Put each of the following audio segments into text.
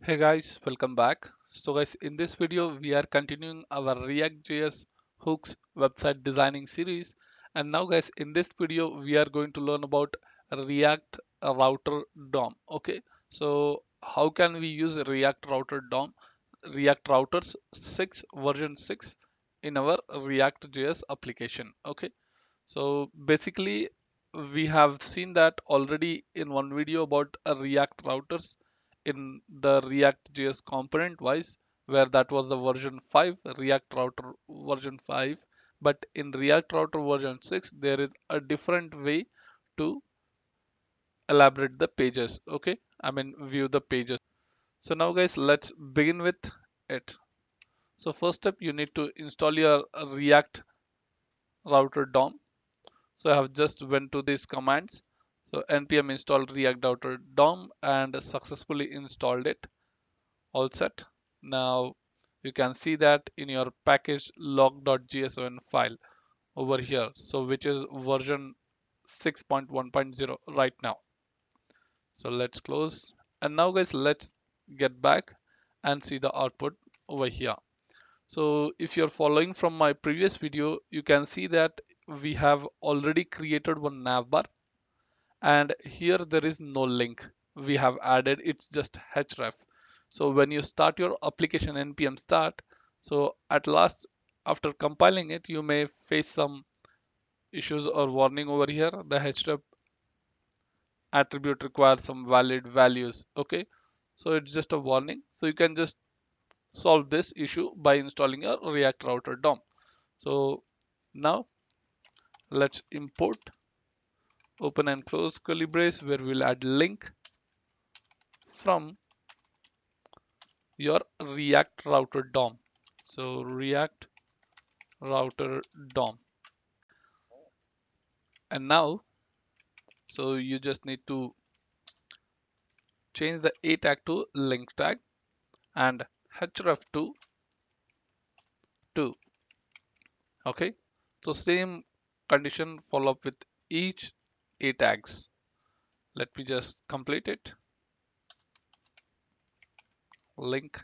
Hey guys, welcome back. So guys, in this video we are continuing our React.js hooks website designing series. And now guys, in this video we are going to learn about React router DOM. Okay, so how can we use React router DOM, React routers 6 version 6 in our React.js application. Okay, so basically, we have seen that already in one video about React routers in the React.js component wise, where that was the version 5, React router version 5. But in React router version 6, there is a different way to elaborate the pages. Okay, I mean, view the pages. So now, guys, let's begin with it. So, first step, you need to install your React router DOM. So I have just went to these commands. So npm install react router DOM and successfully installed it. All set. Now you can see that in your package log.jsn file over here. So which is version 6.1.0 right now. So let's close. And now guys, let's get back and see the output over here. So if you're following from my previous video, you can see that we have already created one navbar, and here there is no link we have added, it's just href. So when you start your application npm start, so at last after compiling it you may face some issues or warning over here. The href attribute requires some valid values. Okay, so it's just a warning, so you can just solve this issue by installing a react router DOM. So now let's import, open and close curly brace, where we'll add link from your React router DOM. So React router DOM. And now, so you just need to change the a tag to link tag and href to 2. Okay. So same condition follow up with each a tags. Let me just complete it. Link.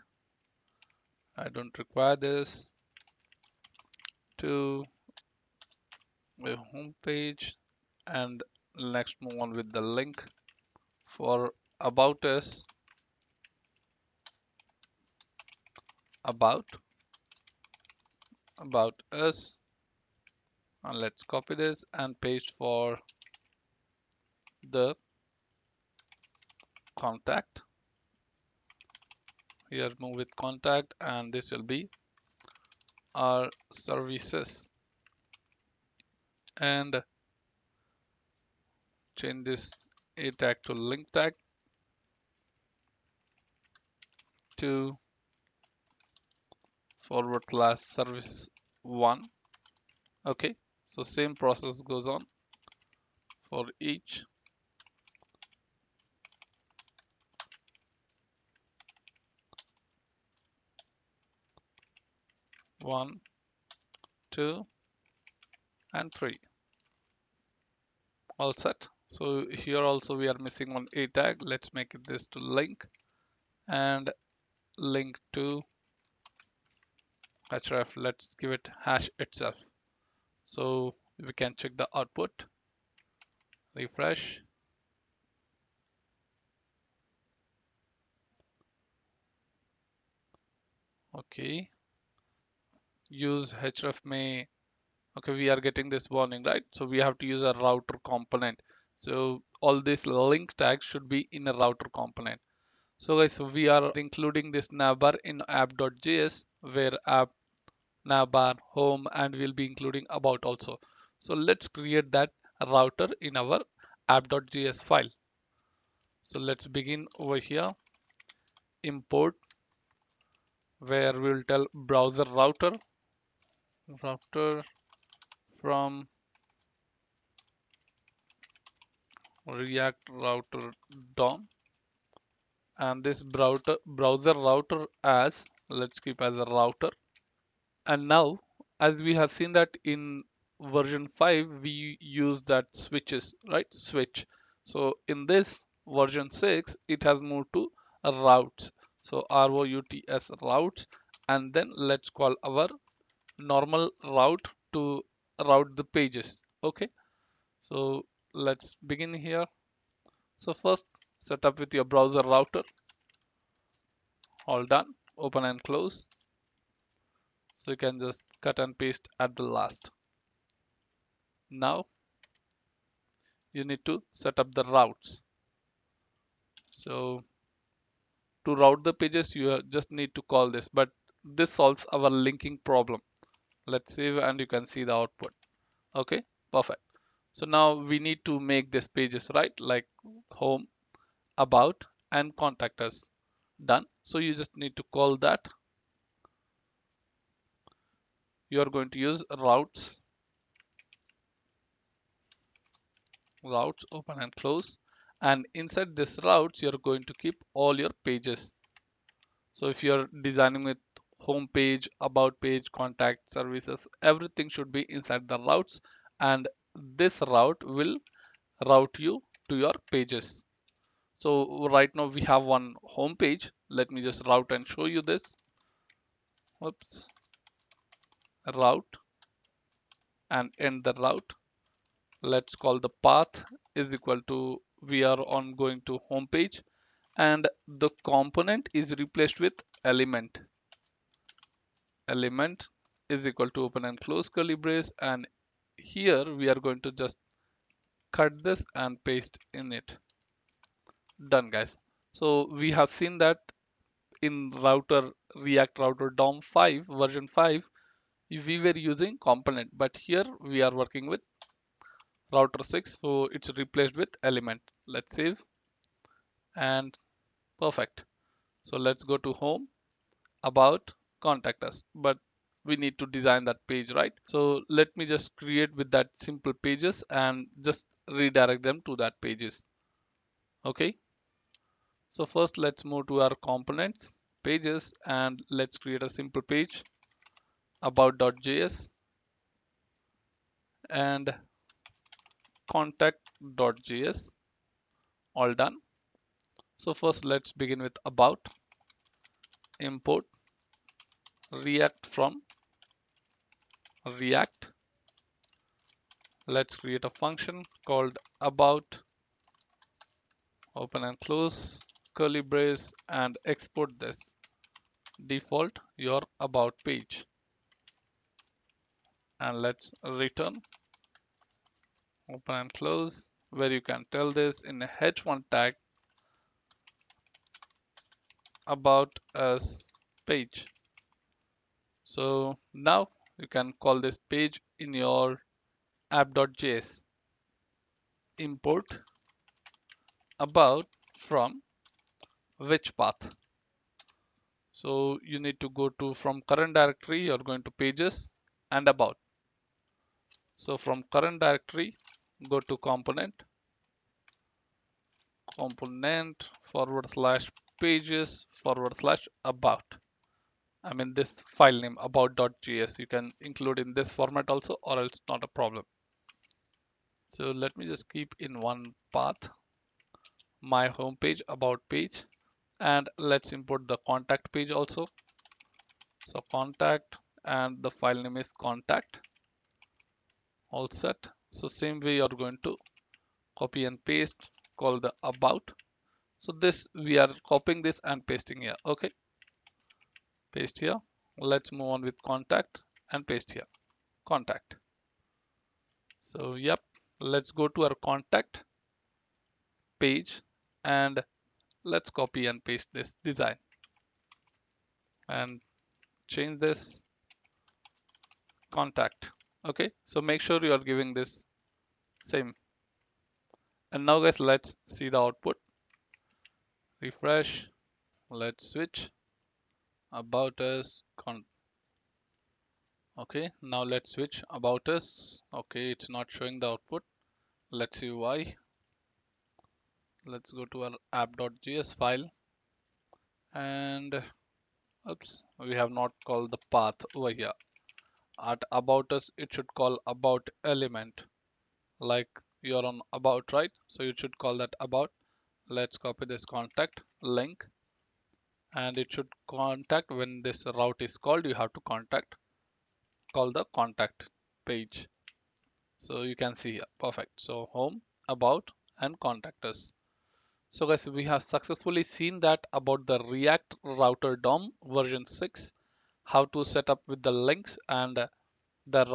I don't require this to the home page, and next move on with the link for about us, about us, and let's copy this and paste for the contact. Here move with contact, and this will be our services, and change this a tag to link tag to forward slash service 1. Okay, so same process goes on for each. One, 2, and 3. All set. So here also we are missing one a tag. Let's make it this to link, and link to href. Let's give it hash itself. So we can check the output, refresh. Okay, use href may. Okay, we are getting this warning, right? So we have to use a router component. So all these link tags should be in a router component. So guys, so we are including this navbar in app.js, where app, navbar, home, and we'll be including about also. So let's create that router in our app.js file. So let's begin over here, import, where we'll tell browser router from React router DOM, and this browser router as, let's keep as a router. And now, as we have seen that in version 5 we use that switches, right, switch. So in this version 6 it has moved to routes. So ROUTS routes, and then let's call our normal route to route the pages. Okay, so let's begin here. So first, set up with your browser router. All done. Open and close. So you can just cut and paste at the last. Now you need to set up the routes. So to route the pages, you just need to call this, but this solves our linking problem. Let's save and you can see the output. Okay, perfect. So now we need to make these pages, right? Like home, about, and contact us. Done. So you just need to call that. You are going to use routes, open and close. And inside this routes, you're going to keep all your pages. So if you're designing with home page, about page, contact, services, everything should be inside the routes. And this route will route you to your pages. So right now we have one home page. Let me just route and show you this. Oops, route and end the route. Let's call the path is equal to, we are on going to home page, and the component is replaced with element. Element is equal to open and close curly brace, and here we are going to just cut this and paste in it. Done, guys. So we have seen that in React router DOM 5 version 5 we were using component, but here we are working with router 6, so it's replaced with element. Let's save, and perfect. So let's go to home, about, contact us, but we need to design that page, right? So let me just create with that simple pages and just redirect them to that pages. Okay, so first let's move to our components pages, and let's create a simple page, about.js and contact.js. All done. So first let's begin with about, import React from React. Let's create a function called about, open and close curly brace, and export this default your about page. And let's return, open and close, where you can tell this in a h1 tag, about us page. So now you can call this page in your app.js. Import about from which path. So you need to go to, from current directory you're going to pages and about. So from current directory go to component /pages /about. I mean this file name about.js. You can include in this format also, or else not a problem. So let me just keep in one path my home page, about page, and let's import the contact page also. So contact, and the file name is contact. All set. So same way you're going to copy and paste, call the about. So this we are copying this and pasting here. Okay, paste here. Let's move on with contact and paste here, contact. So yep, let's go to our contact page and let's copy and paste this design and change this contact. Okay, so make sure you are giving this same. And now guys, let's see the output. Refresh. Let's switch about us. Okay, now let's switch about us. Okay, it's not showing the output. Let's see why. Let's go to our app.js file, and oops, we have not called the path over here. At about us, it should call about element, like you're on about, right? So you should call that about. Let's copy this contact link and it should contact. When this route is called, you have to call the contact page. So you can see here, perfect. So home, about, and contact us. So guys, we have successfully seen that about the React Router DOM version 6, how to set up with the links and the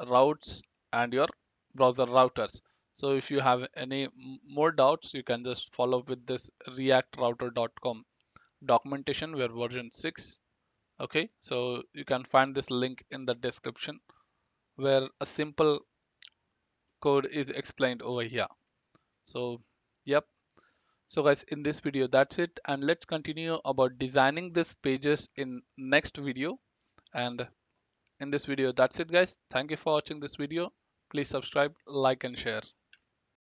routes and your browser routers. So if you have any more doubts, you can just follow with this reactrouter.com documentation where version 6. Okay, so you can find this link in the description where a simple code is explained over here. So yep. So guys, in this video, that's it. And let's continue about designing these pages in next video. And in this video, that's it guys. Thank you for watching this video. Please subscribe, like, and share.